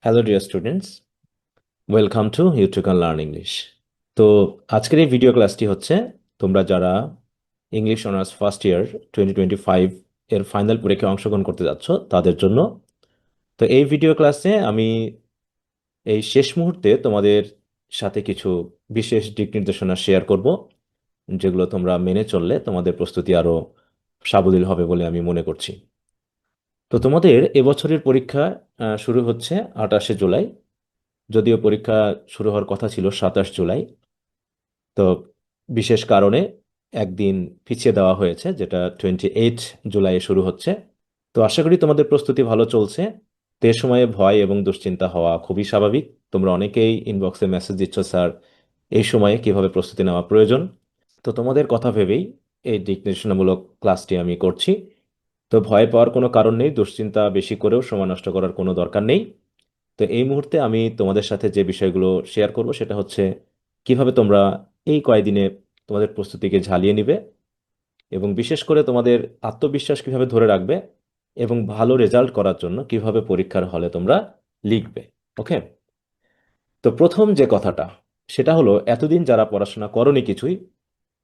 Hello dear students, welcome to you can learn English. তো আজকের এই ভিডিও ক্লাসটি হচ্ছে তোমরা যারা ইংলিশ অনার্স ফার্স্ট ইয়ার 2025 এর ফাইনাল পরীক্ষায় অংশগ্রহণ করতে যাচ্ছ তাদের জন্য। তো এই ভিডিও ক্লাসে আমি এই শেষ মুহূর্তে তোমাদের সাথে কিছু বিশেষ দিক নির্দেশনা শেয়ার করব, যেগুলো তোমরা মেনে চললে তোমাদের প্রস্তুতি আরো সাবলীল হবে বলে আমি মনে করছি। তো তোমাদের এবছরের পরীক্ষা শুরু হচ্ছে 28শে জুলাই, যদিও পরীক্ষা শুরু হওয়ার কথা ছিল 27 জুলাই। তো বিশেষ কারণে একদিন পিছিয়ে দেওয়া হয়েছে, যেটা 28 জুলাই শুরু হচ্ছে। তো আশা করি তোমাদের প্রস্তুতি ভালো চলছে। তো এ সময়ে ভয় এবং দুশ্চিন্তা হওয়া খুবই স্বাভাবিক। তোমরা অনেকেই ইনবক্সে মেসেজ দিচ্ছ, স্যার এই সময়ে কিভাবে প্রস্তুতি নেওয়া প্রয়োজন। তো তোমাদের কথা ভেবেই এই দিক নির্দেশনামূলক ক্লাসটি আমি করছি। তো ভয় পাওয়ার কোনো কারণ নেই, দুশ্চিন্তা বেশি করেও সময় নষ্ট করার কোনো দরকার নেই। তো এই মুহূর্তে আমি তোমাদের সাথে যে বিষয়গুলো শেয়ার করব সেটা হচ্ছে কিভাবে তোমরা এই কয়েকদিনে তোমাদের প্রস্তুতিকে ঝালিয়ে নিবে, এবং বিশেষ করে তোমাদের আত্মবিশ্বাস কিভাবে ধরে রাখবে, এবং ভালো রেজাল্ট করার জন্য কিভাবে পরীক্ষার হলে তোমরা লিখবে। ওকে। তো প্রথম যে কথাটা সেটা হলো, এতদিন যারা পড়াশোনা করনি কিছুই,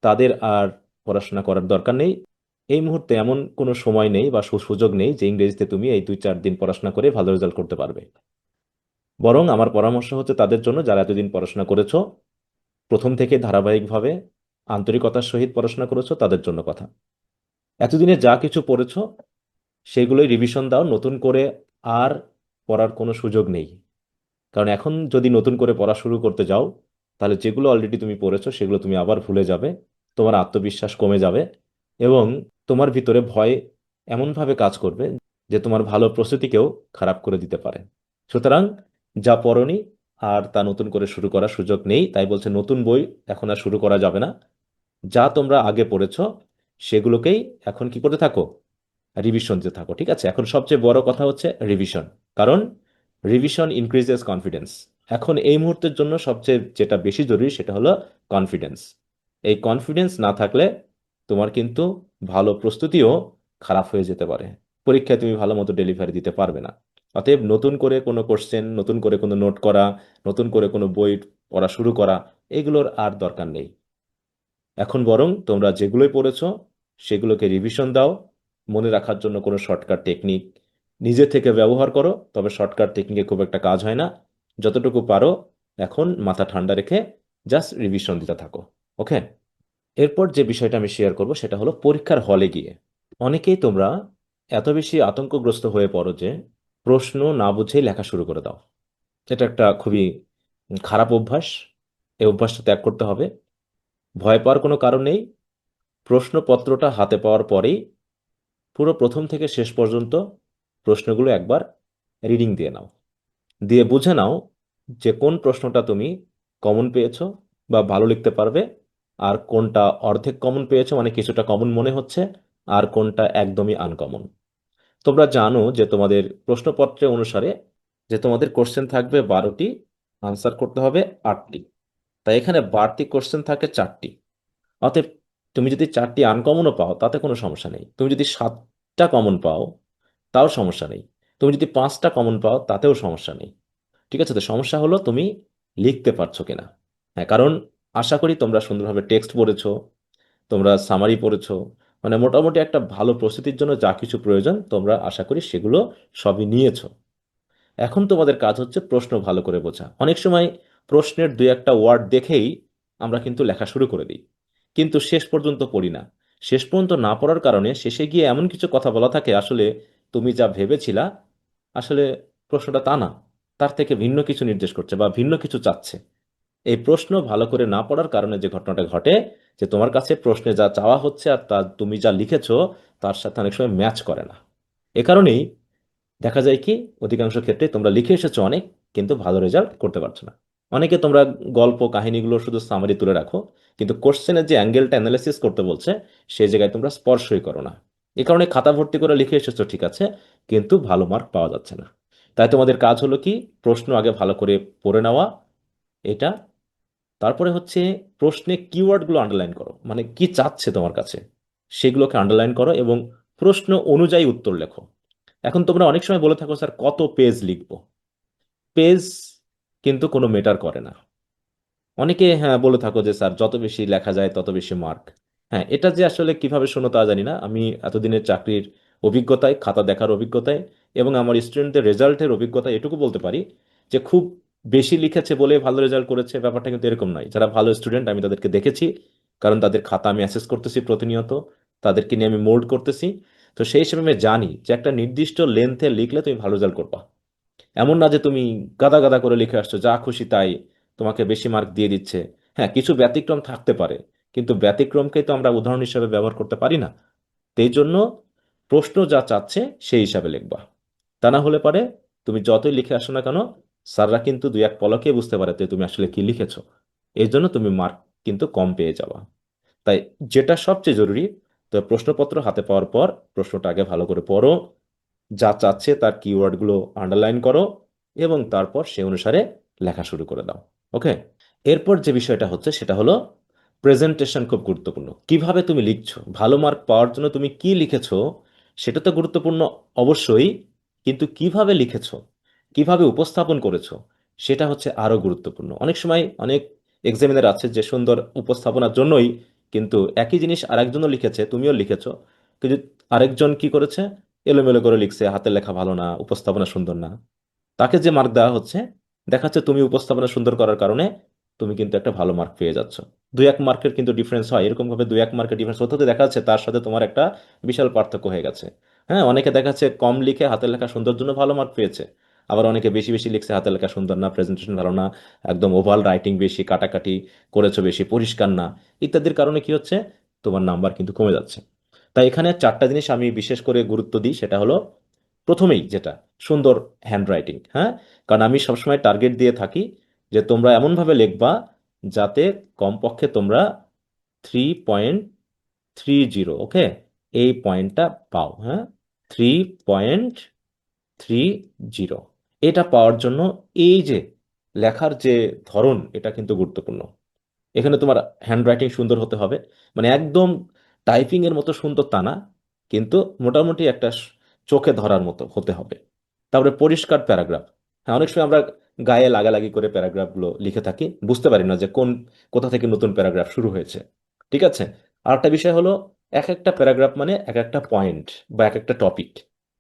তাদের আর পড়াশোনা করার দরকার নেই। এই মুহূর্তে এমন কোনো সময় নেই বা সুযোগ নেই যে ইংরেজিতে তুমি এই 2-4 দিন পড়াশোনা করে ভালো রেজাল্ট করতে পারবে। বরং আমার পরামর্শ হচ্ছে তাদের জন্য যারা এতদিন পড়াশোনা করেছো, প্রথম থেকে ধারাবাহিকভাবে আন্তরিকতার সহিত পড়াশোনা করেছো, তাদের জন্য কথা। এতদিনে যা কিছু পড়েছো সেগুলোই রিভিশন দাও, নতুন করে আর পড়ার কোনো সুযোগ নেই। কারণ এখন যদি নতুন করে পড়া শুরু করতে যাও, তাহলে যেগুলো অলরেডি তুমি পড়েছো সেগুলো তুমি আবার ভুলে যাবে, তোমার আত্মবিশ্বাস কমে যাবে, এবং তোমার ভিতরে ভয় এমনভাবে কাজ করবে যে তোমার ভালো প্রস্তুতিকেও খারাপ করে দিতে পারে। সুতরাং যা পড়নি আর তা নতুন করে শুরু করার সুযোগ নেই, তাই বলছে নতুন বই এখন আর শুরু করা যাবে না। যা তোমরা আগে পড়েছো সেগুলোকেই এখন কি করতে থাকো, রিভিশন দিতে থাকো। ঠিক আছে, এখন সবচেয়ে বড় কথা হচ্ছে রিভিশন। কারণ রিভিশন ইনক্রিজেস কনফিডেন্স। এখন এই মুহূর্তের জন্য সবচেয়ে যেটা বেশি জরুরি সেটা হলো কনফিডেন্স। এই কনফিডেন্স না থাকলে তোমার কিন্তু ভালো প্রস্তুতিও খারাপ হয়ে যেতে পারে, পরীক্ষায় তুমি ভালো মতো ডেলিভারি দিতে পারবে না। অতএব নতুন করে কোনো কোশ্চেন, নতুন করে কোনো নোট করা, নতুন করে কোনো বই পড়া শুরু করা, এগুলোর আর দরকার নেই। এখন বরং তোমরা যেগুলোই পড়েছো সেগুলোকে রিভিশন দাও। মনে রাখার জন্য কোনো শর্টকাট টেকনিক নিজে থেকে ব্যবহার করো, তবে শর্টকাট টেকনিকে খুব একটা কাজ হয় না। যতটুকু পারো এখন মাথা ঠান্ডা রেখে জাস্ট রিভিশন দিতে থাকো। ওকে। এরপর যে বিষয়টা আমি শেয়ার করব সেটা হলো পরীক্ষার হলে গিয়ে অনেকেই তোমরা এত বেশি আতঙ্কগ্রস্ত হয়ে পড়ো যে প্রশ্ন না বুঝেই লেখা শুরু করে দাও। এটা একটা খুবই খারাপ অভ্যাস। এই অভ্যাসটা ত্যাগ করতে হবে। ভয় পাওয়ার কোনো কারণ নেই। প্রশ্নপত্রটা হাতে পাওয়ার পরেই পুরো প্রথম থেকে শেষ পর্যন্ত প্রশ্নগুলো একবার রিডিং দিয়ে নাও, দিয়ে বুঝে নাও যে কোন প্রশ্নটা তুমি কমন পেয়েছো বা ভালো লিখতে পারবে, আর কোনটা অর্ধেক কমন পেয়েছো মানে কিছুটা কমন মনে হচ্ছে, আর কোনটা একদমই আনকমন। তোমরা জানো যে তোমাদের প্রশ্নপত্রে অনুসারে যে তোমাদের কোশ্চেন থাকবে 12টি, আনসার করতে হবে 8টি। তাই এখানে বাড়তি কোশ্চেন থাকে 4টি। অতএব তুমি যদি 4টি আনকমনও পাও তাতে কোনো সমস্যা নেই, তুমি যদি 7টা কমন পাও তাও সমস্যা নেই, তুমি যদি 5টা কমন পাও তাতেও সমস্যা নেই। ঠিক আছে, তো সমস্যা হলো তুমি লিখতে পারছো কিনা। হ্যাঁ, কারণ আশা করি তোমরা সুন্দরভাবে টেক্সট পড়েছো, তোমরা সামারি পড়েছো, মানে মোটামুটি একটা ভালো প্রস্তুতির জন্য যা কিছু প্রয়োজন তোমরা আশা করি সেগুলো সবই নিয়েছো। এখন তোমাদের কাজ হচ্ছে প্রশ্ন ভালো করে বোঝা। অনেক সময় প্রশ্নের দুই একটা ওয়ার্ড দেখেই আমরা কিন্তু লেখা শুরু করে দিই, কিন্তু শেষ পর্যন্ত পড়ি না। শেষ পর্যন্ত না পড়ার কারণে শেষে গিয়ে এমন কিছু কথা বলা থাকে আসলে তুমি যা ভেবেছিলা আসলে প্রশ্নটা তা না, তার থেকে ভিন্ন কিছু নির্দেশ করছে বা ভিন্ন কিছু চাচ্ছে। এই প্রশ্ন ভালো করে না পড়ার কারণে যে ঘটনাটা ঘটে, যে তোমার কাছে প্রশ্নে যা চাওয়া হচ্ছে আর তা তুমি যা লিখেছো তার সাথে অনেক সময় ম্যাচ করে না। এ কারণেই দেখা যায় কি, অধিকাংশ ক্ষেত্রে তোমরা লিখে এসেছো অনেক, কিন্তু ভালো রেজাল্ট করতে পারছো না। অনেকে তোমরা গল্প কাহিনীগুলো শুধু সামারি তুলে রাখো, কিন্তু কোশ্চেনের যে অ্যাঙ্গেলটা অ্যানালাইসিস করতে বলছে সেই জায়গায় তোমরা স্পর্শই করো না। এই কারণে খাতা ভর্তি করে লিখে এসেছো ঠিক আছে, কিন্তু ভালো মার্ক পাওয়া যাচ্ছে না। তাই তোমাদের কাজ হলো কি, প্রশ্ন আগে ভালো করে পড়ে নেওয়া, এটা। তারপরে হচ্ছে প্রশ্নে কিওয়ার্ডগুলো আন্ডারলাইন করো, মানে কি চাচ্ছে তোমার কাছে সেগুলোকে আন্ডারলাইন করো, এবং প্রশ্ন অনুযায়ী উত্তর লেখো। এখন তোমরা অনেক সময় বলে থাকো, স্যার কত পেজ লিখবো। পেজ কিন্তু কোনো মেটার করে না। অনেকে হ্যাঁ বলে থাকো যে স্যার যত বেশি লেখা যায় তত বেশি মার্ক। হ্যাঁ, এটা যে আসলে কিভাবে শোনো তা জানি না। আমি এতদিনের চাকরির অভিজ্ঞতায়, খাতা দেখার অভিজ্ঞতায় এবং আমার স্টুডেন্টদের রেজাল্টের অভিজ্ঞতায় এটুকু বলতে পারি যে খুব বেশি লিখেছে বলে ভালো রেজাল্ট করেছে, ব্যাপারটা কিন্তু এরকম নয়। যারা ভালো স্টুডেন্ট আমি তাদেরকে দেখেছি, কারণ তাদের খাতা আমি অ্যাসেস করতেছি প্রতিনিয়ত, তাদেরকে নিয়ে আমি মোল্ড করতেছি। তো সেই হিসেবে আমি জানি যে একটা নির্দিষ্ট লেন্থে লিখলে তুমি ভালো রেজাল্ট করবা। এমন না যে তুমি গাদা গাদা করে লিখে আসছো যা খুশি তাই, তোমাকে বেশি মার্ক দিয়ে দিচ্ছে। হ্যাঁ, কিছু ব্যতিক্রম থাকতে পারে, কিন্তু ব্যতিক্রমকে তো আমরা উদাহরণ হিসেবে ব্যবহার করতে পারি না। তো এই জন্য প্রশ্ন যা চাচ্ছে সেই হিসাবে লিখবা। তা না হলে পারে তুমি যতই লিখে আসো না কেন, স্যাররা কিন্তু দুই এক পলকে বুঝতে পারে যে তুমি আসলে কি লিখেছো। এই জন্য তুমি মার্ক কিন্তু কম পেয়ে যাবা। তাই যেটা সবচেয়ে জরুরি, তো প্রশ্নপত্র হাতে পাওয়ার পর প্রশ্নটা আগে ভালো করে পড়ো, যা চাচ্ছে তার কিওয়ার্ডগুলো আন্ডারলাইন করো, এবং তারপর সে অনুসারে লেখা শুরু করে দাও। ওকে। এরপর যে বিষয়টা হচ্ছে সেটা হলো প্রেজেন্টেশন। খুব গুরুত্বপূর্ণ। কিভাবে তুমি লিখছো, ভালো মার্ক পাওয়ার জন্য তুমি কি লিখেছো সেটা তো গুরুত্বপূর্ণ অবশ্যই, কিন্তু কিভাবে লিখেছো, কিভাবে উপস্থাপন করেছো সেটা হচ্ছে আরো গুরুত্বপূর্ণ। অনেক সময় অনেক এক্সামিনার আছে যে সুন্দর উপস্থাপনার জন্যই কিন্তু একই জিনিস আরেকজনও লিখেছে, তুমিও লিখেছো, কিন্তু আরেকজন কি করেছে, এলোমেলো করে লিখছে, হাতের লেখা ভালো না, উপস্থাপনা সুন্দর না, তাকে যে মার্ক দেওয়া হচ্ছে দেখাচ্ছে তুমি উপস্থাপনা সুন্দর করার কারণে তুমি কিন্তু একটা ভালো মার্ক পেয়ে যাচ্ছ। দুই এক মার্কের কিন্তু ডিফারেন্স হয়, এরকম ভাবে দুই এক মার্কের ডিফারেন্স হতে হতে দেখা যাচ্ছে তার সাথে তোমার একটা বিশাল পার্থক্য হয়ে গেছে। হ্যাঁ, অনেকে দেখা যাচ্ছে কম লিখে হাতের লেখা সুন্দর জন্য ভালো মার্ক পেয়েছে, আবার অনেকে বেশি বেশি লিখছে, হাতের লেখা সুন্দর না, প্রেজেন্টেশন ভালো না, একদম ওভাল রাইটিং বেশি, কাটাকাটি করেছো বেশি, পরিষ্কার না, ইত্যাদির কারণে কি হচ্ছে, তোমার নাম্বার কিন্তু কমে যাচ্ছে। তাই এখানে চারটা জিনিস আমি বিশেষ করে গুরুত্ব দিই। সেটা হলো প্রথমেই যেটা, সুন্দর হ্যান্ডরাইটিং। হ্যাঁ, কারণ আমি সবসময় টার্গেট দিয়ে থাকি যে তোমরা এমনভাবে লিখবা যাতে কমপক্ষে তোমরা 3.30, ওকে, এই পয়েন্টটা পাও। হ্যাঁ, 3.30, এটা পাওয়ার জন্য এই যে লেখার যে ধরন এটা কিন্তু গুরুত্বপূর্ণ। এখানে তোমার হ্যান্ডরাইটিং সুন্দর হতে হবে, মানে একদম টাইপিং এর মতো সুন্দর তা না, কিন্তু মোটামুটি একটা চোখে ধরার মতো হতে হবে। তারপরে পরিষ্কার প্যারাগ্রাফ। হ্যাঁ, অনেক সময় আমরা গায়ে লাগালাগি করে প্যারাগ্রাফগুলো লিখে থাকি, বুঝতে পারি না যে কোথা থেকে নতুন প্যারাগ্রাফ শুরু হয়েছে। ঠিক আছে। আর একটা বিষয় হলো, এক একটা প্যারাগ্রাফ মানে এক একটা পয়েন্ট বা এক একটা টপিক।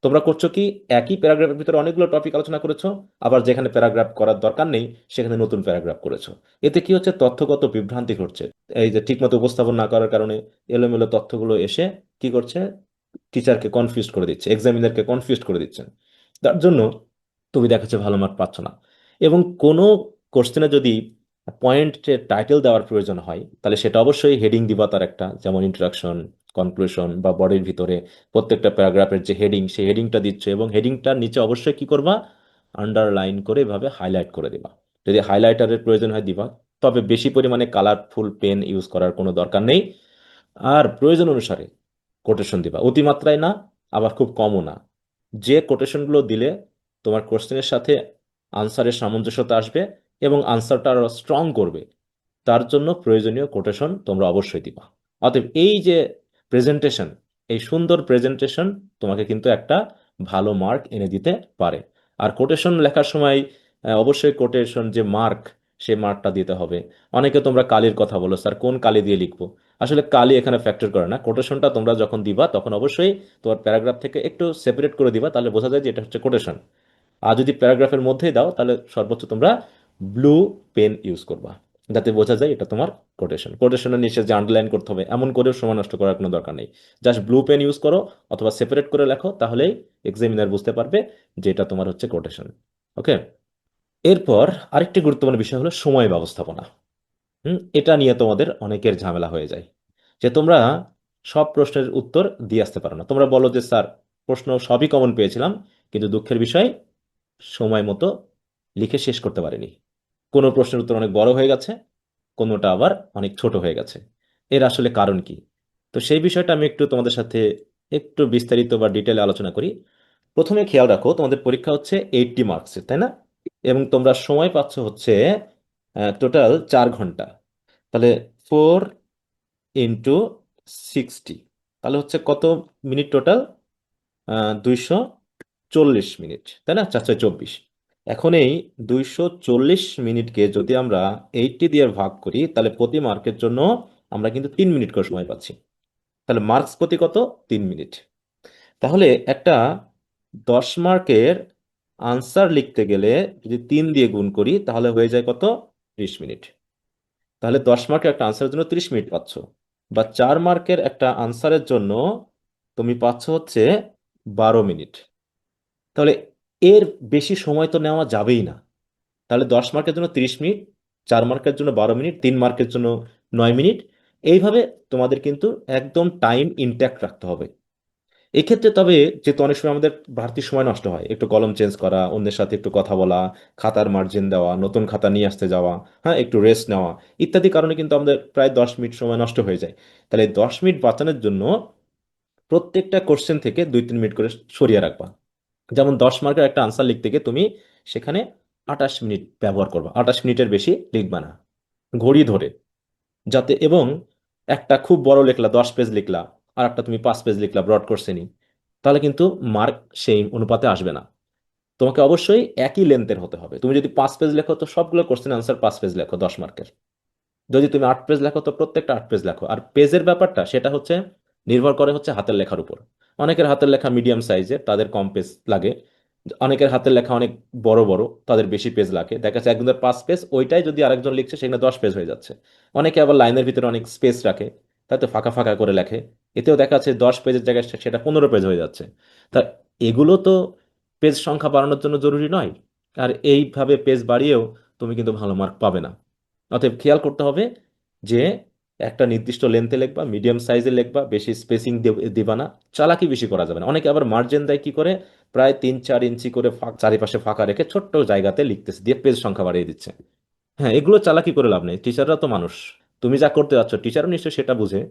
তোমরা করছো কি, একই প্যারাগ্রাফের ভিতরে অনেকগুলো টপিক আলোচনা করেছো, আবার যেখানে প্যারাগ্রাফ করার দরকার নেই সেখানে নতুন প্যারাগ্রাফ করেছো। এতে কি হচ্ছে, তথ্যগত বিভ্রান্তি ঘটছে। এই যে ঠিকমতো উপস্থাপন না করার কারণে এলোমেলো তথ্যগুলো এসে কি করছে, টিচারকে কনফিউজ করে দিচ্ছে, এক্সামিনারকে কনফিউজ করে দিচ্ছে। তার জন্য তুমি দেখাচ্ছে ভালো মার্ক পাচ্ছ না। এবং কোনো কোশ্চেনে যদি পয়েন্টের টাইটেল দেওয়ার প্রয়োজন হয় তাহলে সেটা অবশ্যই হেডিং দিবা, তার একটা, যেমন ইন্ট্রোডাকশন, কনক্লুশন বা বডির ভিতরে প্রত্যেকটা প্যারাগ্রাফের যে হেডিং সেই হেডিংটা দিচ্ছে, এবং হেডিংটার নিচে অবশ্যই কি করবা, আন্ডারলাইন করে এভাবে হাইলাইট করে দিবা। যদি হাইলাইটারের প্রয়োজন হয় দিবা, তবে বেশি পরিমাণে কালারফুল পেন ইউজ করার কোনো দরকার নেই। আর প্রয়োজন অনুসারে কোটেশন দিবা, অতিমাত্রায় না, আবার খুব কমও না। যে কোটেশনগুলো দিলে তোমার কোশ্চেনের সাথে আনসারের সামঞ্জস্যতা আসবে এবং আনসারটা আরো স্ট্রং করবে, তার জন্য প্রয়োজনীয় কোটেশন তোমরা অবশ্যই দিবা। অতএব এই যে প্রেজেন্টেশন, এই সুন্দর প্রেজেন্টেশন তোমাকে কিন্তু একটা ভালো মার্ক এনে দিতে পারে। আর কোটেশন লেখার সময় অবশ্যই কোটেশন যে মার্ক, সেই মার্কটা দিতে হবে। অনেকে তোমরা কালির কথা বলো, স্যার কোন কালি দিয়ে লিখবো। আসলে কালি এখানে ফ্যাক্টর করে না। কোটেশনটা তোমরা যখন দিবা তখন অবশ্যই তোমার প্যারাগ্রাফ থেকে একটু সেপারেট করে দিবা, তাহলে বোঝা যায় যে এটা হচ্ছে কোটেশন। আর যদি প্যারাগ্রাফের মধ্যেই দাও তাহলে সর্বোচ্চ তোমরা ব্লু পেন ইউজ করবা, যাতে বোঝা যায় এটা তোমার কোটেশন। কোটেশনের নিচে যে আন্ডারলাইন করতে হবে এমন করেও সময় নষ্ট করার কোনো দরকার নেই। জাস্ট ব্লু পেন ইউজ করো অথবা সেপারেট করে লেখো, তাহলেই এক্সামিনার বুঝতে পারবে যে এটা তোমার হচ্ছে কোটেশন। ওকে। এরপর আরেকটি গুরুত্বপূর্ণ বিষয় হলো সময় ব্যবস্থাপনা। এটা নিয়ে তোমাদের অনেকের ঝামেলা হয়ে যায় যে তোমরা সব প্রশ্নের উত্তর দিয়ে আসতে পারো না। তোমরা বলো যে স্যার প্রশ্ন সবই কমন পেয়েছিলাম, কিন্তু দুঃখের বিষয় সময় মতো লিখে শেষ করতে পারিনি। কোনো প্রশ্নের উত্তর অনেক বড় হয়ে গেছে, কোনোটা আবার অনেক ছোট হয়ে গেছে। এর আসলে কারণ কি? তো সেই বিষয়টা আমি একটু তোমাদের সাথে একটু বিস্তারিত বা ডিটেলে আলোচনা করি। প্রথমে খেয়াল রাখো, তোমাদের পরীক্ষা হচ্ছে 80 মার্কসের, তাই না? এবং তোমরা সময় পাচ্ছ হচ্ছে টোটাল 4 ঘন্টা। তাহলে 4 × 60, তাহলে হচ্ছে কত মিনিট টোটাল? 240 মিনিট, তাই না? 4 × 24। এখন এই 240 মিনিটকে যদি আমরা 80 দিয়ে ভাগ করি, তাহলে প্রতি মার্কের জন্য আমরা কিন্তু 3 মিনিট করে সময় পাচ্ছি। তাহলে মার্কস প্রতি কত? 3 মিনিট। তাহলে একটা 10 মার্কের আনসার লিখতে গেলে যদি 3 দিয়ে গুণ করি তাহলে হয়ে যায় কত? 30 মিনিট। তাহলে 10 মার্কের একটা আনসারের জন্য 30 মিনিট পাচ্ছ, বা 4 মার্কের একটা আনসারের জন্য তুমি পাচ্ছ হচ্ছে 12 মিনিট। তাহলে এর বেশি সময় তো নেওয়া যাবেই না। তাহলে 10 মার্কের জন্য 30 মিনিট, 4 মার্কের জন্য 12 মিনিট, 3 মার্কের জন্য 9 মিনিট। এইভাবে তোমাদের কিন্তু একদম টাইম ইনট্যাক্ট রাখতে হবে। এক্ষেত্রে তবে যেহেতু অনেক সময় আমাদের বাড়তি সময় নষ্ট হয়, একটু কলম চেঞ্জ করা, অন্যের সাথে একটু কথা বলা, খাতার মার্জিন দেওয়া, নতুন খাতা নিয়ে আসতে যাওয়া, হ্যাঁ, একটু রেস্ট নেওয়া ইত্যাদি কারণে কিন্তু আমাদের প্রায় 10 মিনিট সময় নষ্ট হয়ে যায়। তাহলে এই 10 মিনিট বাঁচানোর জন্য প্রত্যেকটা কোশ্চেন থেকে 2-3 মিনিট করে সরিয়ে রাখবা। যেমন 10 মার্কের একটা আনসার লিখতে গিয়ে তুমি সেখানে 28 মিনিট ব্যবহার করবা, 28 মিনিটের বেশি লিখবা না, ঘড়ি ধরে। যাতে এবং একটা খুব বড় লিখলা, 10 পেজ লিখলা, আর একটা তুমি 5 পেজ লিখলা ব্রড কোশ্চেনই, তাহলে কিন্তু মার্ক সেই অনুপাতে আসবে না। তোমাকে অবশ্যই একই লেন্থের হতে হবে। তুমি যদি 5 পেজ লেখো তো সবগুলো কোশ্চেন আনসার 5 পেজ লেখো 10 মার্কের। যদি তুমি 8 পেজ লেখো তো প্রত্যেকটা 8 পেজ লেখো। আর পেজের ব্যাপারটা সেটা হচ্ছে নির্ভর করে হচ্ছে হাতের লেখার উপর। অনেকের হাতের লেখা মিডিয়াম সাইজের, তাদের কম পেজ লাগে। অনেকের হাতের লেখা অনেক বড় বড়, তাদের বেশি পেজ লাগে। দেখা যাচ্ছে একজনের 5 পেজ, ওইটাই যদি আরেকজন লিখছে সেখানে 10 পেজ হয়ে যাচ্ছে। অনেকে আবার লাইনের ভিতরে অনেক স্পেস রাখে, তাই তো ফাঁকা ফাঁকা করে লেখে, এতেও দেখা যাচ্ছে 10 পেজের জায়গায় সেটা 15 পেজ হয়ে যাচ্ছে। তা এগুলো তো পেজ সংখ্যা বাড়ানোর জন্য জরুরি নয়। আর এইভাবে পেজ বাড়িয়েও তুমি কিন্তু ভালো মার্ক পাবে না। অতএব খেয়াল করতে হবে যে একটা নির্দিষ্ট লেন্থে লিখবা, মিডিয়াম সাইজে লিখবা, বেশি স্পেসিং দিবা না। চালাকি বেশি করা যাবে না। অনেকে আবার মার্জিন দেয় কি করে, প্রায় 3-4 ইঞ্চি করে চারিপাশে ফাঁকা রেখে ছোট্ট জায়গাতে লিখতেছে, দিয়ে পেজ সংখ্যা বাড়িয়ে দিচ্ছে। হ্যাঁ, এগুলো চালাকি করে লাভ নেই। টিচাররা তো মানুষ, তুমি যা করতে যাচ্ছ টিচারও নিশ্চয়ই সেটা বুঝে।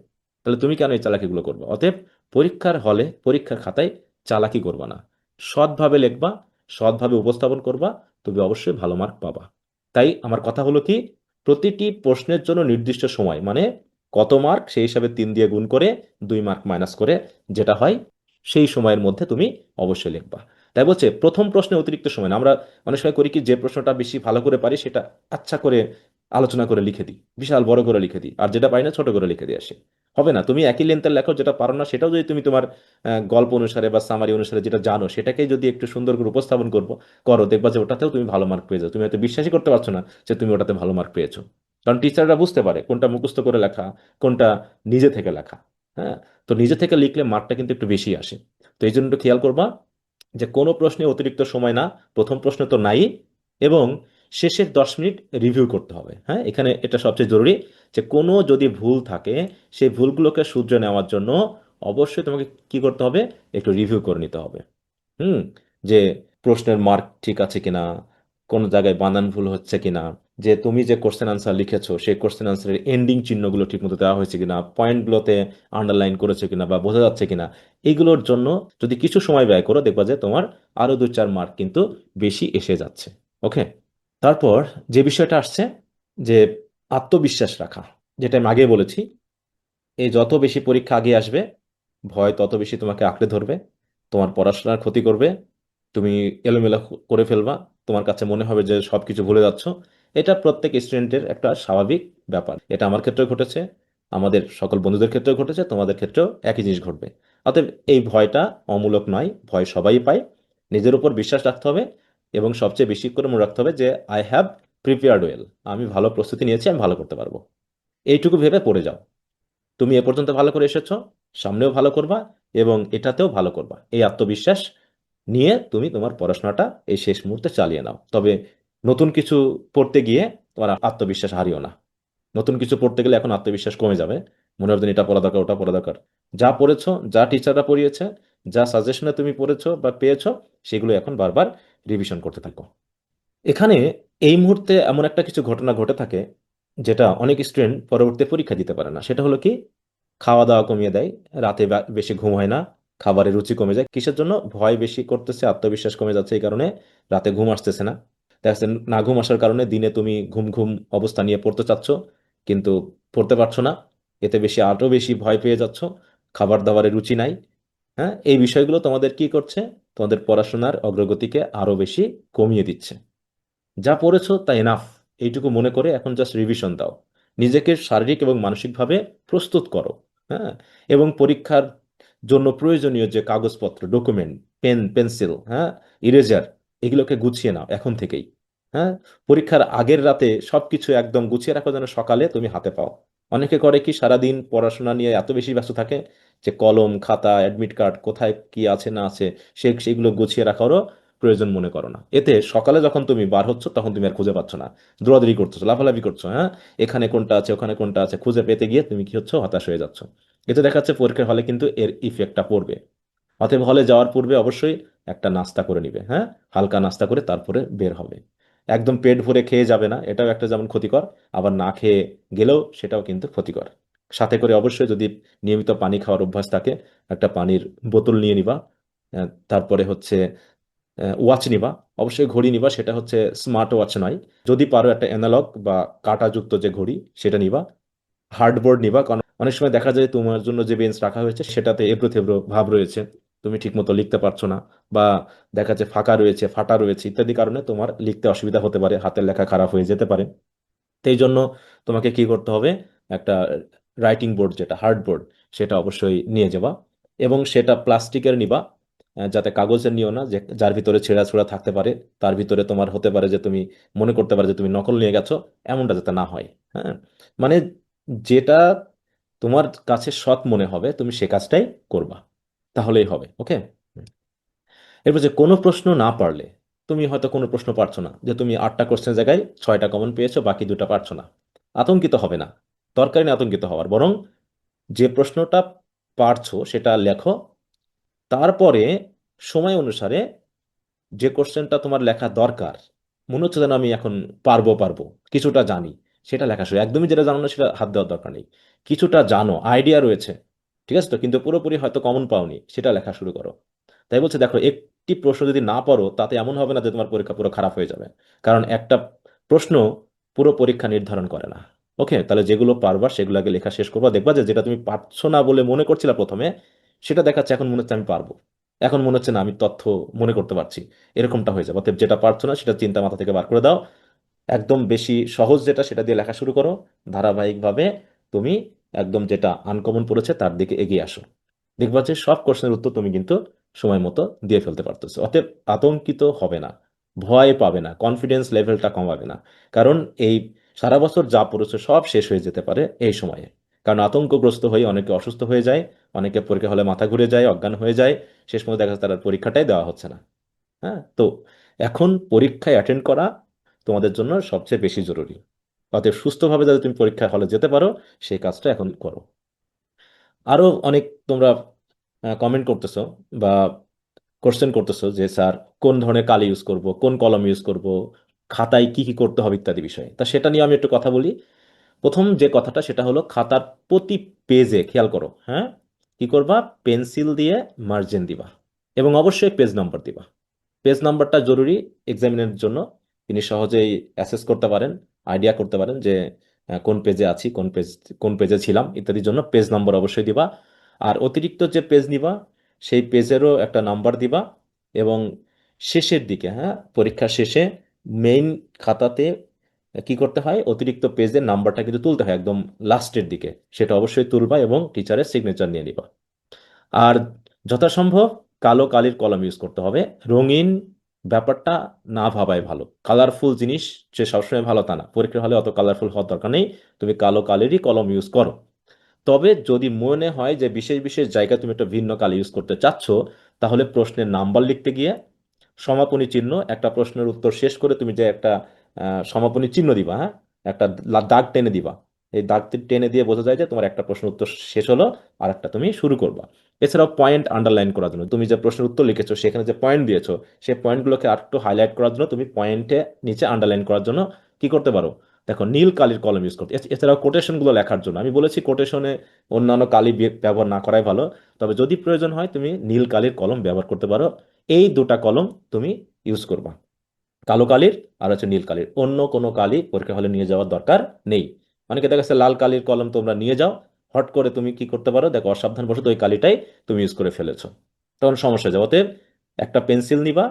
তাহলে তুমি কেন এই চালাকিগুলো করবে? অতএব পরীক্ষার হলে, পরীক্ষার খাতায় চালাকি করবা না, সৎভাবে লিখবা, সৎভাবে উপস্থাপন করবা, তুমি অবশ্যই ভালো মার্ক পাবা। তাই আমার কথা হলো কি, প্রতিটি প্রশ্নের জন্য নির্দিষ্ট সময়, মানে কত মার্ক সেই হিসাবে 3 দিয়ে গুণ করে 2 মার্ক মাইনাস করে যেটা হয়, সেই সময়ের মধ্যে তুমি অবশ্যই লিখবা। তাই বলছে প্রথম প্রশ্নে অতিরিক্ত সময় না। আমরা অনেক সময় করি কি, যে প্রশ্নটা বেশি ভালো করে পারি সেটা আচ্ছা করে আলোচনা করে লিখে দিই, বিশাল বড় করে লিখে দিই, আর যেটা পারি না ছোট করে লিখে দিয়ে আসি। হবে না। তুমি একই লেন্থের লেখো, যেটা পারো না সেটাও যদি তুমি তোমার গল্প অনুসারে বা সামারি অনুসারে যেটা জানো সেটাকেই যদি একটু সুন্দর করে উপস্থাপন করো, দেখবা যে ওটাতেও তুমি ভালো মার্ক পেয়ে যাও। তুমি হয়তো বিশ্বাসই করতে পারছো না যে তুমি ওটাতে ভালো মার্ক পেয়েছো। কারণ টিচাররা বুঝতে পারে কোনটা মুখস্থ করে লেখা, কোনটা নিজে থেকে লেখা। হ্যাঁ, তো নিজে থেকে লিখলে মার্কটা কিন্তু একটু বেশি আসে। তো এই জন্য একটু খেয়াল করবা যে কোনো প্রশ্নে অতিরিক্ত সময় না, প্রথম প্রশ্ন তো নাই, এবং শেষের 10 মিনিট রিভিউ করতে হবে। হ্যাঁ, এখানে এটা সবচেয়ে জরুরি, যে কোনো যদি ভুল থাকে সেই ভুলগুলোকে শুধরে নেওয়ার জন্য অবশ্যই তোমাকে কি করতে হবে, একটু রিভিউ করে নিতে হবে। হুম, যে প্রশ্নের মার্ক ঠিক আছে কিনা, কোন জায়গায় বানান ভুল হচ্ছে কিনা, যে তুমি যে কোশ্চেন আনসার লিখেছো সেই কোশ্চেন আনসারের এন্ডিং চিহ্নগুলো ঠিকমতো দেওয়া হয়েছে কিনা, পয়েন্টগুলোতে আন্ডারলাইন করেছো কিনা বা বোঝা যাচ্ছে কিনা। এগুলোর জন্য যদি কিছু সময় ব্যয় করো দেখবা যে তোমার আরো 2-4 মার্ক কিন্তু বেশি এসে যাচ্ছে। ওকে। তারপর যে বিষয়টা আসছে, যে আত্মবিশ্বাস রাখা, যেটা আমি আগে বলেছি, এই যত বেশি পরীক্ষা আগে আসবে ভয় তত বেশি তোমাকে আঁকড়ে ধরবে, তোমার পড়াশোনার ক্ষতি করবে, তুমি এলোমেলো করে ফেলবা, তোমার কাছে মনে হবে যে সবকিছু ভুলে যাচ্ছ। এটা প্রত্যেক স্টুডেন্টের একটা স্বাভাবিক ব্যাপার। এটা আমার ক্ষেত্রেও ঘটেছে, আমাদের সকল বন্ধুদের ক্ষেত্রেও ঘটেছে, তোমাদের ক্ষেত্রেও একই জিনিস ঘটবে। অতএব এই ভয়টা অমূলক নয়, ভয় সবাই পায়। নিজের উপর বিশ্বাস রাখতে হবে, এবং সবচেয়ে বেশি করে মনে রাখতে হবে যে আই হ্যাভ প্রিপেয়ার্ড ওয়েল, আমি ভালো প্রস্তুতি নিয়েছি, আমি ভালো করতে পারবো। এইটুকু ভেবে পড়ে যাও। তুমি এ পর্যন্ত ভালো করে এসেছো, সামনেও ভালো করবা, এবং এটাতেও ভালো করবা। এই আত্মবিশ্বাস নিয়ে তুমি তোমার পড়াশোনাটা এই শেষ মুহূর্তে চালিয়ে নাও। তবে নতুন কিছু পড়তে গিয়ে তোমার আত্মবিশ্বাস হারিও না। নতুন কিছু পড়তে গেলে এখন আত্মবিশ্বাস কমে যাবে, মনে হবে যেন এটা পড়া দরকার, ওটা পড়া দরকার। যা পড়েছো, যা টিচাররা পড়িয়েছে, যা সাজেশনে তুমি পড়েছো বা পেয়েছো, সেগুলো এখন বারবার রিভিশন করতে থাকো। এখানে এই মুহূর্তে এমন একটা কিছু ঘটনা ঘটে থাকে যেটা অনেক স্টুডেন্ট পরবর্তী পরীক্ষা দিতে পারে না। সেটা হলো কি, খাওয়া দাওয়া কমিয়ে দেয়, রাতে বেশি ঘুম হয় না, খাবারের রুচি কমে যায়। কিসের জন্য? ভয় বেশি করতেছে, আত্মবিশ্বাস কমে যাচ্ছে, এই কারণে রাতে ঘুম আসতেছে না। দেখা যাচ্ছে না ঘুম আসার কারণে দিনে তুমি ঘুম ঘুম অবস্থা নিয়ে পড়তে চাচ্ছ, কিন্তু পড়তে পারছো না। এতে বেশি আরো বেশি ভয় পেয়ে যাচ্ছ, খাবার দাবারের রুচি নাই। হ্যাঁ, এই বিষয়গুলো তোমাদের কি করছে, তোমাদের পড়াশোনার অগ্রগতিকে আরো বেশি কমিয়ে দিচ্ছে। যা পড়েছো তা এনাফ, এইটুকু মনে করে এখন জাস্ট রিভিশন দাও। নিজেকে শারীরিক এবং মানসিকভাবে প্রস্তুত করো। হ্যাঁ, এবং পরীক্ষার জন্য প্রয়োজনীয় যে কাগজপত্র, ডকুমেন্ট, পেন, পেন্সিল, হ্যাঁ, ইরেজার, এগুলোকে গুছিয়ে নাও এখন থেকেই। হ্যাঁ, পরীক্ষার আগের রাতে সবকিছু একদম গুছিয়ে রাখো যেন সকালে তুমি হাতে পাও। অনেকে করে কি সারাদিন পড়াশোনা নিয়ে এত বেশি ব্যস্ত থাকে যে কলম, খাতা, অ্যাডমিট কার্ড কোথায় কি আছে না আছে সেগুলো গুছিয়ে রাখারও প্রয়োজন মনে করো না। এতে সকালে যখন তুমি বার হচ্ছ তখন তুমি আর খুঁজে পাচ্ছ না, দৌড়াদৌড়ি করতেছো, লাফালাফি করছো। হ্যাঁ, এখানে কোনটা আছে ওখানে কোনটা আছে খুঁজে পেতে গিয়ে তুমি কি হচ্ছ, হতাশ হয়ে যাচ্ছ। এতে দেখা যাচ্ছে পরীক্ষার হলে কিন্তু এর ইফেক্টটা পড়বে। অতএব হলে যাওয়ার পূর্বে অবশ্যই একটা নাস্তা করে নিবে। হ্যাঁ, হালকা নাস্তা করে তারপরে বের হবে। একদম পেট ভরে খেয়ে যাবে না, এটাও একটা যেমন ক্ষতিকর, আবার না খেয়ে গেলেও সেটাও কিন্তু ক্ষতিকর। সাথে করে অবশ্যই যদি নিয়মিত পানি খাওয়ার অভ্যাস থাকে, একটা পানির বোতল নিয়ে নিবা। তারপরে হচ্ছে ওয়াচ নিবা। অবশ্যই ঘড়ি নিবা, সেটা হচ্ছে স্মার্ট ওয়াচ নয়। যদি পারো একটা অ্যানালগ বা কাঁটাযুক্ত যে ঘড়ি সেটা নিবা। হার্ডবোর্ড নিবা, কারণ অনেক সময় দেখা যায় তোমার জন্য যে বেঞ্চ রাখা হয়েছে সেটাতে এবড়ো থেবড়ো ভাব রয়েছে, তুমি ঠিকমতো লিখতে পারছো না, বা দেখা যাচ্ছে ফাঁকা রয়েছে, ফাটা রয়েছে, ইত্যাদি কারণে তোমার লিখতে অসুবিধা হতে পারে, হাতের লেখা খারাপ হয়ে যেতে পারে। তো এই জন্য তোমাকে কি করতে হবে, একটা রাইটিং বোর্ড, যেটা হার্ড বোর্ড, সেটা অবশ্যই নিয়ে যাবা। এবং সেটা প্লাস্টিকের নিবা, যাতে কাগজের নিও না, যে যার ভিতরে ছেঁড়া ছোড়া থাকতে পারে, তার ভিতরে তোমার হতে পারে যে তুমি মনে করতে পারে যে তুমি নকল নিয়ে গেছো, এমনটা যাতে না হয়। হ্যাঁ, মানে যেটা তোমার কাছে সৎ মনে হবে তুমি সে কাজটাই করবা, তাহলেই হবে। ওকে। এরপর যে কোনো প্রশ্ন না পারলে, তুমি হয়তো কোনো প্রশ্ন পারছো না, যে তুমি 8টা কোশ্চেনের জায়গায় 6টা কমন পেয়েছো, বাকি 2টা পারছো না, আতঙ্কিত হবে না। দরকার নেই আতঙ্কিত হওয়ার, বরং যে প্রশ্নটা পারছো সেটা লেখো। তারপরে সময় অনুসারে যে কোশ্চেনটা তোমার লেখা দরকার, মনে হচ্ছে যেন আমি এখন পারবো পারবো, কিছুটা জানি, সেটা লেখা শুরু। একদমই যেটা জানো না সেটা হাত দেওয়ার দরকার নেই। কিছুটা জানো, আইডিয়া রয়েছে, ঠিক আছে তো, কিন্তু পুরোপুরি হয়তো কমন পাওনি, সেটা লেখা শুরু করো। তাই বলছে দেখো, একটি প্রশ্ন যদি না পারো তাতে এমন হবে না যে তোমার পরীক্ষা পুরো খারাপ হয়ে যাবে, কারণ একটা প্রশ্ন পুরো পরীক্ষা নির্ধারণ করে না। ওকে, তাহলে যেগুলো পারবা সেগুলো আগে লেখা শেষ করবা, দেখবা যে যেটা তুমি পারছো না বলে মনে করছিলা প্রথমে, সেটা দেখাচ্ছে এখন মনে হচ্ছে আমি পারবো, এখন মনে হচ্ছে না আমি তথ্য মনে করতে পারছি, এরকমটা হয়ে যাবে। অতএব যেটা পারছো না সেটা চিন্তা মাথা থেকে বার করে দাও, একদম বেশি সহজ যেটা সেটা দিয়ে লেখা শুরু করো। ধারাবাহিকভাবে তুমি একদম যেটা আনকমন পড়েছে তার দিকে এগিয়ে আসো, দেখবা যে সব কোশ্চেনের উত্তর তুমি কিন্তু সময় মতো দিয়ে ফেলতে পারতেছো। অতএব আতঙ্কিত হবে না, ভয় পাবে না, কনফিডেন্স লেভেলটা কমাবে না। কারণ এই সারা বছর যা পড়েছো সব শেষ হয়ে যেতে পারে এই সময়ে। কারণ আতঙ্কগ্রস্ত হয়ে অনেকে অসুস্থ হয়ে যায়, অনেকে পরীক্ষা হলে মাথা ঘুরে যায়, অজ্ঞান হয়ে যায়, শেষ পর্যন্ত দেখা যাচ্ছে তার আর পরীক্ষাটাই দেওয়া হচ্ছে না। হ্যাঁ, তো এখন পরীক্ষায় অ্যাটেন্ড করা তোমাদের জন্য সবচেয়ে বেশি জরুরি। অতএব সুস্থভাবে যাতে তুমি পরীক্ষা হলে যেতে পারো সেই কাজটা এখন করো। আরো অনেক তোমরা কমেন্ট করতেছো বা কোশ্চেন করতেছো যে স্যার কোন ধরনের কালি ইউজ করব, কোন কলম ইউজ করব, খাতায় কি কি করতে হবে ইত্যাদি বিষয়ে। তা সেটা নিয়ে আমি একটু কথা বলি। প্রথম যে কথাটা সেটা হলো খাতার প্রতি পেজে খেয়াল করো। হ্যাঁ, কি করবা, পেন্সিল দিয়ে মার্জিন দিবা, এবং অবশ্যই পেজ নাম্বার দিবা। পেজ নাম্বারটা জরুরি এক্সামিনের জন্য, তিনি সহজেই অ্যাসেস করতে পারেন, আইডিয়া করতে পারেন যে কোন পেজে আছি, কোন পেজে ছিলাম ইত্যাদির জন্য পেজ নাম্বার অবশ্যই দিবা। আর অতিরিক্ত যে পেজ নিবা সেই পেজেরও একটা নাম্বার দিবা। এবং শেষের দিকে, হ্যাঁ, পরীক্ষার শেষে মেইন খাতাতে কি করতে হয়, অতিরিক্ত পেজের নাম্বারটা কিন্তু তুলতে হয় একদম লাস্টের দিকে, সেটা অবশ্যই তুলবা এবং টিচারের সিগনেচার নিয়ে নিবা। আর যথাসম্ভব কালো কালির কলম ইউজ করতে হবে। রঙিন ব্যাপারটা না ভাবাই ভালো। কালারফুল জিনিস যে সবসময় ভালো তা না, পরীক্ষা হলে অত কালারফুল হওয়ার দরকার নেই, তুমি কালো কালেরই কলম ইউজ করো। তবে যদি মনে হয় যে বিশেষ বিশেষ জায়গায় তুমি একটা ভিন্ন কালি ইউজ করতে চাচ্ছ, তাহলে প্রশ্নের নাম্বার লিখতে গিয়ে সমাপনী চিহ্ন, একটা প্রশ্নের উত্তর শেষ করে তুমি যে একটা সমাপনী চিহ্ন দিবা, হ্যাঁ, একটা দাগ টেনে দিবা। এই দাগ টেনে দিয়ে বোঝা যায় যে তোমার একটা প্রশ্নের উত্তর শেষ হলো, আর একটা তুমি শুরু করবা। এছাড়াও পয়েন্ট আন্ডারলাইন করার জন্য, তুমি যে প্রশ্নের উত্তর লিখেছো সেখানে যে পয়েন্ট দিয়েছো সেই পয়েন্টগুলোকে আরেকটু হাইলাইট করার জন্য তুমি পয়েন্টে নিচে আন্ডারলাইন করার জন্য কি করতে পারো, দেখো নীল কালির কলম ইউজ করতে। এছাড়াও কোটেশনগুলো লেখার জন্য আমি বলেছি কোটেশনে অন্যান্য কালি ব্যবহার না করাই ভালো, তবে যদি প্রয়োজন হয় তুমি নীল কালির কলম ব্যবহার করতে পারো। এই দুটা কলম তুমি ইউজ করবা, কালো কালির আর হচ্ছে নীল কালির। অন্য কোনো কালি পরীক্ষা হলে নিয়ে যাওয়ার দরকার নেই। অনেকে দেখা যাচ্ছে লাল কালির কলম তোমরা নিয়ে যাও, হট করে তুমি কি করতে পারো, দেখো অসাবধান বশত ওই কালিটাই তুমি ইউজ করে ফেলেছো, তখন সমস্যা হয়ে যাবে। অতএব একটা পেন্সিল নিবা,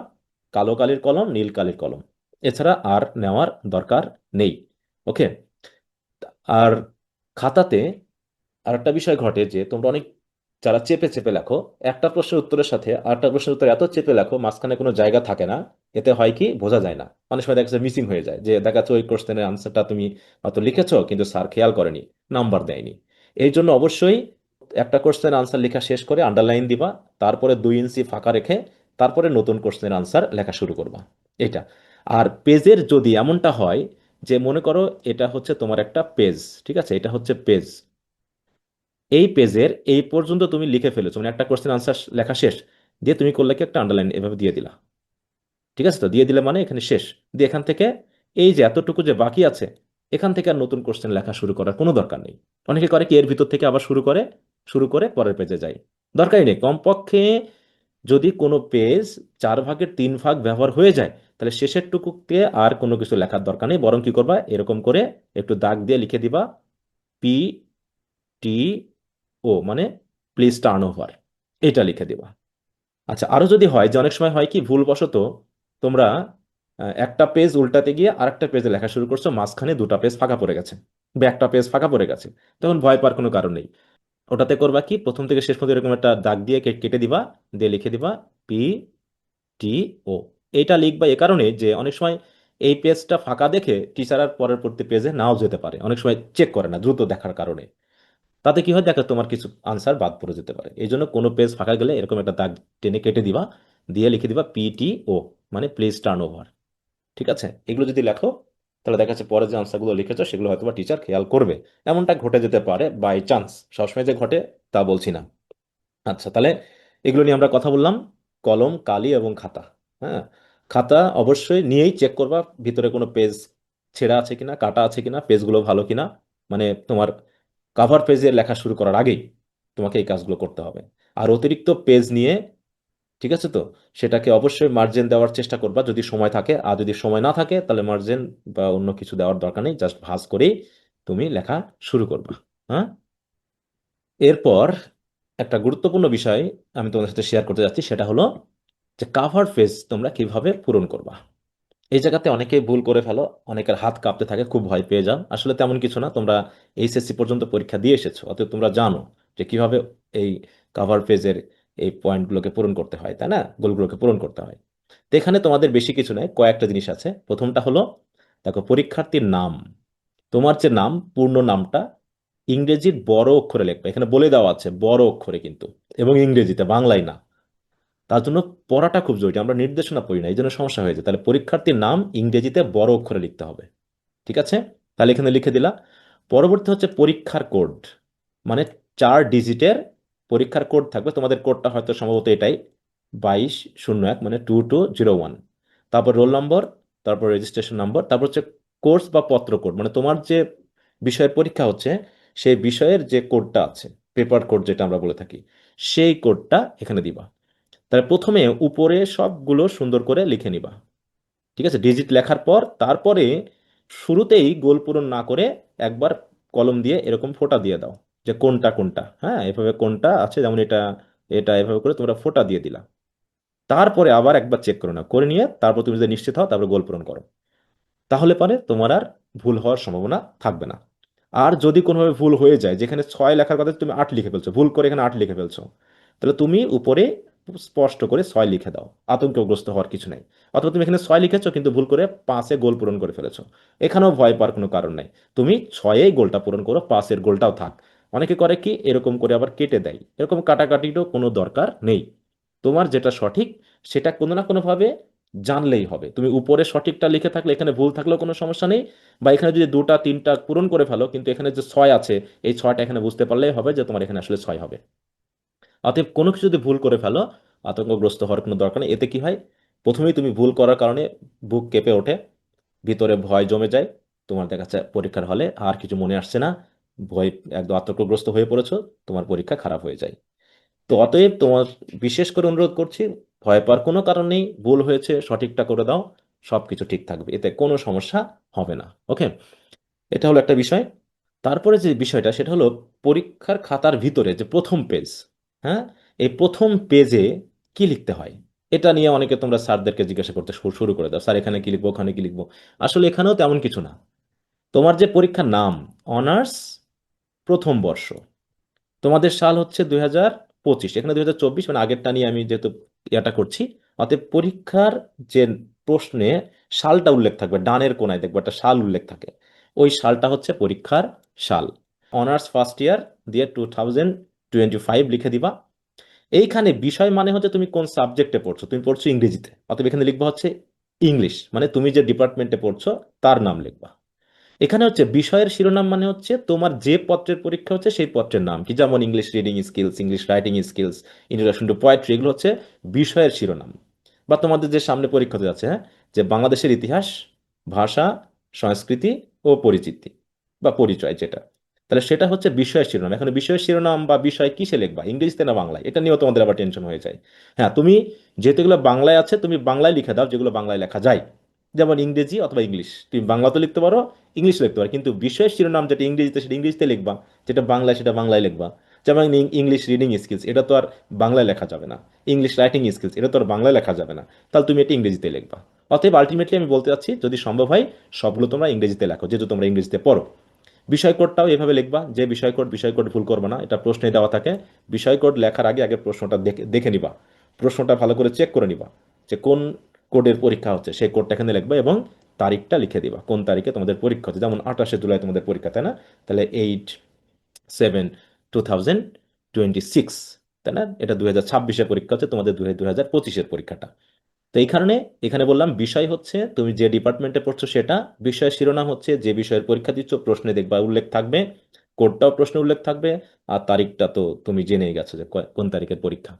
কালো কালির কলম, নীল কালির কলম, এছাড়া আর নেওয়ার দরকার নেই। ওকে। আর খাতাতে আরেকটা বিষয় ঘটে যে তোমরা অনেক যারা চেপে চেপে লেখো, একটা প্রশ্নের উত্তরের সাথে আরেকটা প্রশ্নের উত্তর এত চেপে লেখো, মাঝখানে কোনো জায়গা থাকে না। এতে হয় কি, বোঝা যায় না। অনেক সময় দেখা যাচ্ছে মিসিং হয়ে যায়, যে দেখা যাচ্ছে ওই কোশ্চেনের আনসারটা তুমি হয়তো লিখেছো কিন্তু স্যার খেয়াল করেনি, নাম্বার দেয়নি। এই জন্য অবশ্যই একটা কোশ্চেনের আনসার লেখা শেষ করে আন্ডারলাইন দিবা, তারপরে 2 ইঞ্চি ফাঁকা রেখে তারপরে নতুন কোশ্চেনের আনসার লেখা শুরু করবা। এটা। আর পেজের যদি এমনটা হয় যে মনে করো এটা হচ্ছে তোমার একটা পেজ, ঠিক আছে, এটা হচ্ছে পেজ, এই পেজের এই পর্যন্ত তুমি লিখে ফেলেছো, মানে একটা কোশ্চেন আনসার লেখা শেষ, দিয়ে তুমি করলে কি একটা আন্ডারলাইন এভাবে দিয়ে দিলা। ঠিক আছে, তো দিয়ে দিলে মানে এখানে শেষ। দিয়ে এখান থেকে এই যে এতটুকু যে বাকি আছে, এখান থেকে আর নতুন কোশ্চেন লেখা শুরু করার কোনো দরকার নেই। অনেকে করে কি এর ভিতর থেকে আবার শুরু করে পরের পেজে যায়। দরকারই নেই। কমপক্ষে যদি কোনো পেজ 4 ভাগের 3 ভাগ ব্যবহার হয়ে যায়, তাহলে শেষের টুকুকে আর কোনো কিছু লেখার দরকার নেই। বরং কি করবা, এরকম করে একটু দাগ দিয়ে লিখে দিবা পি টি ও, মানে প্লিজ টার্ন ওভার, এটা লিখে দিবা। আচ্ছা, আরো যদি হয় যে অনেক সময় হয় কি ভুলবশত তোমরা একটা পেজ উল্টাতে গিয়ে আরেকটা পেজে লেখা শুরু করছো, মাঝখানে 2টা পেজ ফাঁকা পড়ে গেছে বা একটা পেজ ফাঁকা পড়ে গেছে, তখন ভয় পাওয়ার কোনো কারণ নেই। ওটাতে করবা কি, প্রথম থেকে শেষ পর্যন্ত এরকম একটা দাগ দিয়ে কেটে দিবা, দিয়ে লিখে দিবা পি টি ও। এটা লিখবা এ কারণে যে অনেক সময় এই পেজটা ফাঁকা দেখে টিচার আর পরের পরবর্তী পেজে নাও যেতে পারে, অনেক সময় চেক করে না দ্রুত দেখার কারণে। তাতে কি হয়, দেখো তোমার কিছু আনসার বাদ পড়ে যেতে পারে। এই জন্য কোনো পেজ ফাঁকা গেলে এরকম একটা দাগ টেনে কেটে দিবা, দিয়ে লিখে দিবা পিটিও, মানে প্লিজ টার্ন ওভার। ঠিক আছে, এগুলো যদি লেখো তাহলে দেখা যাচ্ছে পরে যে আনসারগুলো লিখেছো সেগুলো হয়তো বা টিচার খেয়াল করবে। এমনটা ঘটে যেতে পারে বাই চান্স, সবসময় যে ঘটে তা বলছি না। আচ্ছা, তাহলে এগুলো নিয়ে আমরা কথা বললাম, কলম, কালি এবং খাতা। হ্যাঁ, খাতা অবশ্যই নিয়েই চেক করবা ভিতরে কোনো পেজ ছেঁড়া আছে কিনা, কাটা আছে কিনা, পেজগুলো ভালো কিনা। মানে তোমার কাভার পেজে লেখা শুরু করার আগেই তোমাকে এই কাজগুলো করতে হবে। আর অতিরিক্ত পেজ নিয়ে, ঠিক আছে তো, সেটাকে অবশ্যই মার্জিন দেওয়ার চেষ্টা করবা যদি সময় থাকে। আর যদি সময় না থাকে তাহলে মার্জিন বা অন্য কিছু দেওয়ার দরকার নেই, জাস্ট ভাঁজ করেই তুমি লেখা শুরু করবা। হ্যাঁ। এরপর একটা গুরুত্বপূর্ণ বিষয় আমি তোমাদের সাথে শেয়ার করতে যাচ্ছি, সেটা হলো যে কাভার পেজ তোমরা কিভাবে পূরণ করবা। এই জায়গাতে অনেকেই ভুল করে ফেলো, অনেকের হাত কাঁপতে থাকে, খুব ভয় পেয়ে যাও। আসলে তেমন কিছু না, তোমরা এইচএসসি পর্যন্ত পরীক্ষা দিয়ে এসেছো, অতএব তোমরা জানো যে কিভাবে এই কাভার পেজের এই পয়েন্টগুলোকে পূরণ করতে হয়, তাই না, গোলগুলোকে পূরণ করতে হয়। তো এখানে তোমাদের বেশি কিছু নয়, কয়েকটা জিনিস আছে। প্রথমটা হলো, দেখো, পরীক্ষার্থীর নাম। তোমার যে নাম, পূর্ণ নামটা ইংরেজির বড় অক্ষরে লিখবে, এখানে বলে দেওয়া আছে বড় অক্ষরে কিন্তু, এবং ইংরেজিতে, বাংলায় না। তার জন্য পড়াটা খুব জরুরি, আমরা নির্দেশনা পড়ি না, এই জন্য সমস্যা হয়েছে। তাহলে পরীক্ষার্থীর নাম ইংরেজিতে বড় অক্ষরে লিখতে হবে। ঠিক আছে, তাহলে এখানে লিখে দিলা। পরবর্তী হচ্ছে পরীক্ষার কোড, মানে 4 ডিজিটের পরীক্ষার কোড থাকবে। তোমাদের কোডটা হয়তো সম্ভবত এটাই 2201, মানে 2201। তারপর রোল নম্বর, তারপর রেজিস্ট্রেশন নাম্বার, তারপর হচ্ছে কোর্স বা পত্র কোড, মানে তোমার যে বিষয়ের পরীক্ষা হচ্ছে সেই বিষয়ের যে কোডটা আছে, পেপার কোড যেটা আমরা বলে থাকি, সেই কোডটা এখানে দিবা। তাহলে প্রথমে উপরে সবগুলো সুন্দর করে লিখে নিবা। ঠিক আছে, ডিজিট লেখার পর তারপরে শুরুতেই গোল পূরণ না করে একবার কলম দিয়ে এরকম ফোঁটা দিয়ে দাও, যে কোনটা কোনটা। হ্যাঁ, এভাবে কোনটা আছে, যেমন এটা, এটা এভাবে করে তোমরা ফোঁটা দিয়ে দিলা। তারপরে আবার একবার চেক করে নাও, করে নিয়ে তারপর তুমি যদি নিশ্চিত হও তারপর গোল পূরণ করো। তাহলে পরে তোমার আর ভুল হওয়ার সম্ভাবনা থাকবে না। আর যদি কোনোভাবে ভুল হয়ে যায়, যেখানে 6 লেখার কথা তুমি 8 লিখে ফেলছো, ভুল করে এখানে 8 লিখে ফেলছো, তাহলে তুমি উপরে স্পষ্ট করে 6 লিখে দাও, আতঙ্কগ্রস্ত হওয়ার কিছু নাই। অথবা তুমি এখানে 6 লিখেছো কিন্তু ভুল করে 5-এ গোল পূরণ করে ফেলেছো, এখানেও ভয় পাওয়ার কোনো কারণ নাই। তুমি 6-এই গোলটা পূরণ করো, 5-এর গোলটাও থাক। অনেকে করে কি, এরকম করে আবার কেটে দেয়, এরকম কাটাকাটিরও কোনো দরকার নেই। তোমার যেটা সঠিক সেটা কোনো না কোনো ভাবে জানলেই হবে। তুমি উপরে সঠিকটা লিখে থাকলে এখানে ভুল থাকলেও কোনো সমস্যা নেই। বা এখানে যদি 2টা 3টা পূরণ করে ফেলো কিন্তু এখানে যে 6 আছে, এই 6টা এখানে বুঝতে পারলেই হবে যে তোমার এখানে আসলে 6 হবে। অতএব কোনো কিছু যদি ভুল করে ফেলো, আতঙ্কগ্রস্ত হওয়ার কোনো দরকার নেই। এতে কি হয়, প্রথমেই তুমি ভুল করার কারণে বুক কেঁপে ওঠে, ভিতরে ভয় জমে যায়, তোমার দেখা যাচ্ছে পরীক্ষার হলে আর কিছু মনে আসছে না, ভয়, একদম আতঙ্কগ্রস্ত হয়ে পড়েছো, তোমার পরীক্ষা খারাপ হয়ে যায়। তো অতএব তোমার বিশেষ করে অনুরোধ করছি, ভয় পাওয়ার কোনো কারণ নেই, ভুল হয়েছে সঠিকটা করে দাও, সবকিছু ঠিক থাকবে, এতে কোনো সমস্যা হবে না। ওকে, এটা হলো একটা বিষয়। তারপরে যে বিষয়টা সেটা হলো পরীক্ষার খাতার ভিতরে যে প্রথম পেজ। হ্যাঁ, এই প্রথম পেজে কি লিখতে হয়। এটা নিয়ে অনেকে তোমরা স্যারদেরকে জিজ্ঞাসা করতে শুরু করে দাও, স্যার এখানে কি লিখবো, ওখানে কি লিখবো। আসলে এখানেও তেমন কিছু না। তোমার যে পরীক্ষার নাম অনার্স প্রথম বর্ষ, তোমাদের সাল হচ্ছে 2025, এখানে 2024, মানে আগেরটা নিয়ে আমি যেহেতু এটা করছি, অতএব পরীক্ষার যে প্রশ্নে সালটা উল্লেখ থাকবে, ডানের কোনায় দেখবে একটা সাল উল্লেখ থাকে, ওই সালটা হচ্ছে পরীক্ষার সাল। অনার্স ফার্স্ট ইয়ার দিয়ে 2025 লিখে দিবা। এইখানে বিষয় মানে হচ্ছে তুমি কোন সাবজেক্টে পড়ছো, তুমি পড়ছো ইংরেজিতে, অতএব এখানে লিখবা হচ্ছে ইংলিশ, মানে তুমি যে ডিপার্টমেন্টে পড়ছো তার নাম লিখবা। এখানে হচ্ছে বিষয়ের শিরোনাম মানে হচ্ছে তোমার যে পত্রের পরীক্ষা হচ্ছে সেই পত্রের নাম কি, যেমন English reading skills, English writing skills, introduction to poetry, এগুলো হচ্ছে বিষয়ের শিরোনাম। বা তোমাদের যে সামনে পরীক্ষা হতে যাচ্ছে, হ্যাঁ, যে বাংলাদেশের ইতিহাস, ভাষা, সংস্কৃতি ও পরিচিতি বা পরিচয় যেটা, তাহলে সেটা হচ্ছে বিষয়ের শিরোনাম। এখন বিষয়ের শিরোনাম বা বিষয় কিসে লিখবা, ইংরেজিতে না বাংলায়, এটা নিয়েও তোমাদের আবার টেনশন হয়ে যায়। হ্যাঁ, তুমি যেহেতু এগুলো বাংলায় আছে, তুমি বাংলায় লিখে দাও যেগুলো বাংলায় লেখা যায়, যেমন ইংরেজি অথবা ইংলিশ। তুমি বাংলা তো লিখতে পারো, ইংলিশ লিখতে পারো, কিন্তু বিষয়ের শিরোনাম যেটা ইংরেজিতে সেটা ইংরেজিতে লিখবা, যেটা বাংলায় সেটা বাংলায় লিখবা। যেমন ইংলিশ রিডিং স্কিলস, এটা তো আর বাংলায় লেখা যাবে না। ইংলিশ রাইটিং স্কিলস, এটা তো আর বাংলায় লেখা যাবে না। তাহলে তুমি এটা ইংরেজিতে লিখবা। অতএব আলটিমেটলি আমি বলতে চাচ্ছি, যদি সম্ভব হয় সবগুলো তোমরা ইংরেজিতে লেখো, যেহেতু তোমরা ইংরেজিতে পড়ো। বিষয় কোডটাও এভাবে লিখবা, যে বিষয় কোড ভুল করবে না, এটা প্রশ্নে দেওয়া থাকে। বিষয় কোড লেখার আগে আগে প্রশ্নটা দেখে দেখে নিবা, প্রশ্নটা ভালো করে চেক করে নিবা, যে কোন কোডের পরীক্ষা হচ্ছে সেই কোডটা এখানে লিখবা এবং তারিখটা লিখে দিবা, কোন তারিখে তোমাদের পরীক্ষা হচ্ছে। যেমন 28শে জুলাই তোমাদের পরীক্ষা, তাই না? তাহলে 8/7/2026, তাই না? এটা 2026-এর পরীক্ষা হচ্ছে, তোমাদের 2025-এর পরীক্ষাটা। তো এই কারণে এখানে বললাম বিষয় হচ্ছে তুমি যে ডিপার্টমেন্টে পড়ছো সেটা, বিষয়ের শিরোনাম হচ্ছে যে বিষয়ের পরীক্ষা দিচ্ছ, প্রশ্নে দেখবা উল্লেখ থাকবে, কোডটাও প্রশ্নে উল্লেখ থাকবে, আর তারিখটা তো তুমি জেনেই গেছো যে কোন তারিখের পরীক্ষা।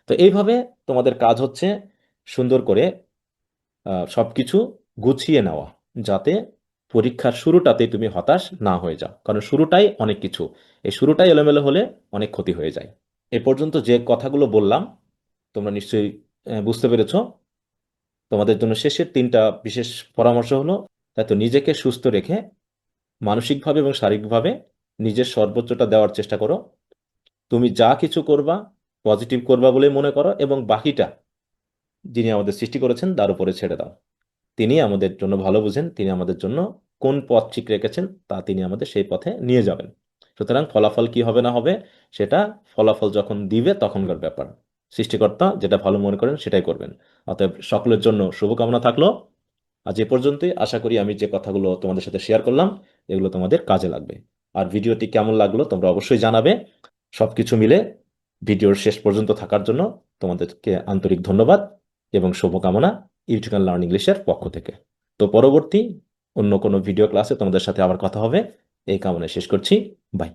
তো এইভাবে তোমাদের কাজ হচ্ছে সুন্দর করে সবকিছু গুছিয়ে নেওয়া, যাতে পরীক্ষার শুরুটাতেই তুমি হতাশ না হয়ে যাও, কারণ শুরুটাই অনেক কিছু, এই শুরুটাই এলোমেলো হলে অনেক ক্ষতি হয়ে যায়। এ পর্যন্ত যে কথাগুলো বললাম তোমরা নিশ্চয়ই বুঝতে পেরেছো। তোমাদের জন্য শেষের 3টা বিশেষ পরামর্শ হলো, তাই তো নিজেকে সুস্থ রেখে মানসিকভাবে এবং শারীরিকভাবে নিজের সর্বোচ্চটা দেওয়ার চেষ্টা করো। তুমি যা কিছু করবা পজিটিভ করবা বলে মনে করো, এবং বাকিটা যিনি আমাদের সৃষ্টি করেছেন তার উপরে ছেড়ে দাও। তিনি আমাদের জন্য ভালো বুঝেন, তিনি আমাদের জন্য কোন পথ ঠিক রেখেছেন তা তিনি আমাদের সেই পথে নিয়ে যাবেন। সুতরাং ফলাফল কি হবে না হবে সেটা ফলাফল যখন দিবে তখনকার ব্যাপার। সৃষ্টিকর্তা যেটা ভালো মনে করেন সেটাই করবেন। অতএব সকলের জন্য শুভকামনা থাকলো। আজ এ পর্যন্তই। আশা করি আমি যে কথাগুলো তোমাদের সাথে শেয়ার করলাম এগুলো তোমাদের কাজে লাগবে। আর ভিডিওটি কেমন লাগলো তোমরা অবশ্যই জানাবে। সবকিছু মিলে ভিডিওর শেষ পর্যন্ত থাকার জন্য তোমাদেরকে আন্তরিক ধন্যবাদ এবং শুভকামনা ইউটিউব লার্ন ইংলিশের পক্ষ থেকে। তো পরবর্তী অন্য কোনো ভিডিও ক্লাসে তোমাদের সাথে আবার কথা হবে, এই কামনায় শেষ করছি। বাই।